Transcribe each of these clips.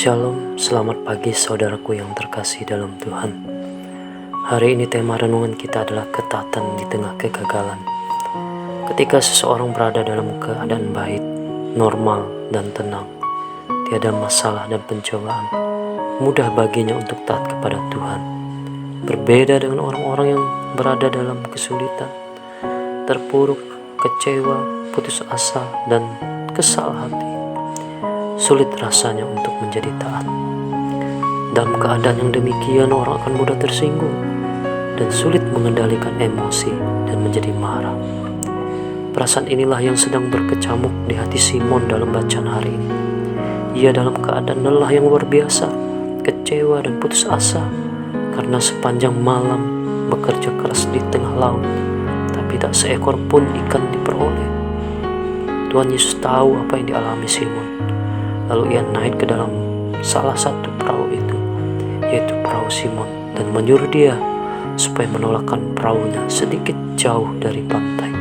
Shalom, selamat pagi saudaraku yang terkasih dalam Tuhan. Hari ini tema renungan kita adalah ketaatan di tengah kegagalan. Ketika seseorang berada dalam keadaan baik, normal, dan tenang, tiada masalah dan pencobaan, mudah baginya untuk taat kepada Tuhan. Berbeda dengan orang-orang yang berada dalam kesulitan, terpuruk, kecewa, putus asa, dan kesal hati. Sulit rasanya untuk menjadi taat. Dalam keadaan yang demikian, orang akan mudah tersinggung dan sulit mengendalikan emosi dan menjadi marah. Perasaan inilah yang sedang berkecamuk di hati Simon dalam bacaan hari ini. Ia dalam keadaan lelah yang luar biasa, kecewa dan putus asa karena sepanjang malam bekerja keras di tengah laut, tapi tak seekor pun ikan diperoleh. Tuhan Yesus tahu apa yang dialami Simon. Lalu ia naik ke dalam salah satu perahu itu, yaitu perahu Simon, dan menyuruh dia supaya menolakkan perahunya sedikit jauh dari pantai.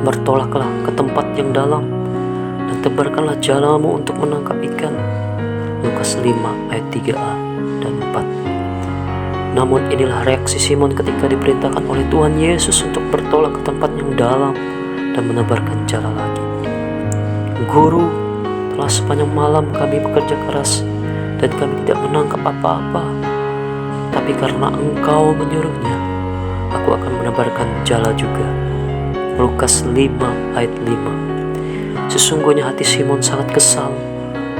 Bertolaklah ke tempat yang dalam dan tebarkanlah jalamu untuk menangkap ikan. Lukas 5 ayat 3a dan 4. Namun inilah reaksi Simon ketika diperintahkan oleh Tuhan Yesus untuk bertolak ke tempat yang dalam dan menebarkan jala lagi. Guru, telah sepanjang malam kami bekerja keras dan kami tidak menangkap apa-apa. Tapi karena Engkau menyuruhnya, aku akan menebarkan jala juga. Lukas 5 ayat 5. Sesungguhnya hati Simon sangat kesal,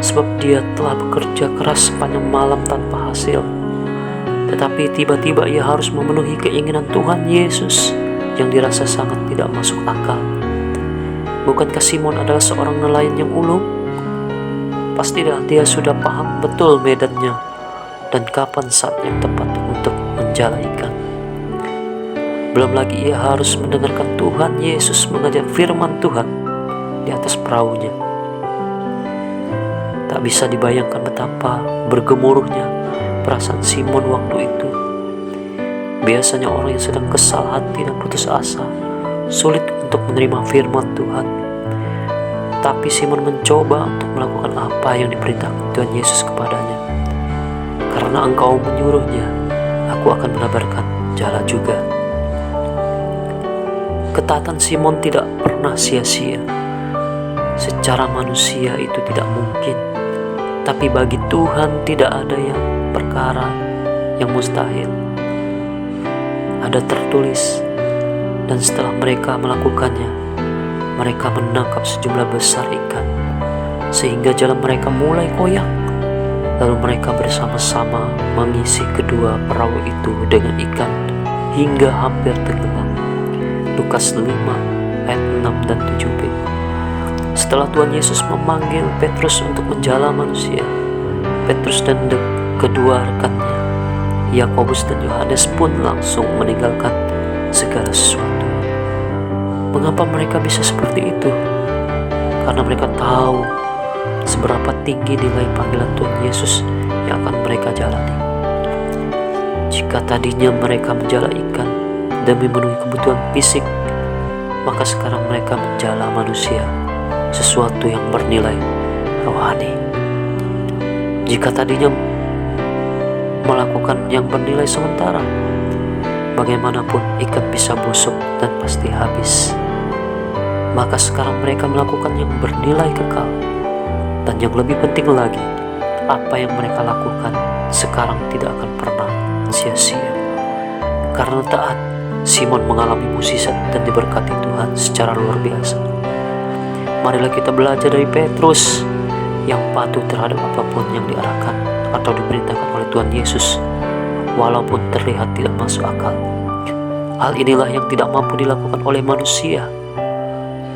sebab dia telah bekerja keras sepanjang malam tanpa hasil. Tetapi tiba-tiba ia harus memenuhi keinginan Tuhan Yesus yang dirasa sangat tidak masuk akal. Bukankah Simon adalah seorang nelayan yang ulung? Pastilah dia sudah paham betul medannya dan kapan saat yang tepat untuk menjala ikan. Belum lagi ia harus mendengarkan Tuhan Yesus mengajar firman Tuhan di atas perahunya. Tak bisa dibayangkan betapa bergemuruhnya perasaan Simon waktu itu. Biasanya orang yang sedang kesal hati dan putus asa sulit untuk menerima firman Tuhan. Tapi Simon mencoba untuk melakukan apa yang diperintahkan Tuhan Yesus kepadanya. Karena Engkau menyuruhnya, aku akan menebarkan jala juga. Ketaatan Simon tidak pernah sia-sia. Secara manusia itu tidak mungkin, tapi bagi Tuhan tidak ada yang perkara yang mustahil. Ada tertulis, dan setelah mereka melakukannya, mereka menangkap sejumlah besar ikan, sehingga jalan mereka mulai koyak. Lalu mereka bersama-sama mengisi kedua perahu itu dengan ikan hingga hampir tenggelam. Lukas 5 ayat 6 dan 7b. Setelah Tuhan Yesus memanggil Petrus untuk menjala manusia, Petrus dan kedua rekannya, Yakobus dan Yohanes pun langsung meninggalkan segala sesuatu. Mengapa mereka bisa seperti itu? Karena mereka tahu seberapa tinggi nilai panggilan Tuhan Yesus yang akan mereka jalani. Jika tadinya mereka menjala ikan demi memenuhi kebutuhan fisik, maka sekarang mereka menjala manusia, sesuatu yang bernilai rohani. Jika tadinya melakukan yang bernilai sementara, bagaimanapun ikan bisa busuk dan pasti habis. Maka sekarang mereka melakukan yang bernilai kekal. Dan yang lebih penting lagi, apa yang mereka lakukan sekarang tidak akan pernah sia-sia. Karena taat, Simon mengalami mukjizat dan diberkati Tuhan secara luar biasa. Marilah kita belajar dari Petrus yang patuh terhadap apapun yang diarahkan atau diperintahkan oleh Tuhan Yesus, walaupun terlihat tidak masuk akal. Hal inilah yang tidak mampu dilakukan oleh manusia.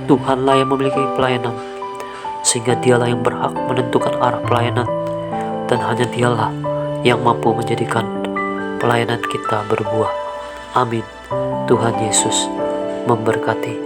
Tuhanlah yang memiliki pelayanan, sehingga dialah yang berhak menentukan arah pelayanan, dan hanya dialah yang mampu menjadikan pelayanan kita berbuah. Amin. Tuhan Yesus memberkati.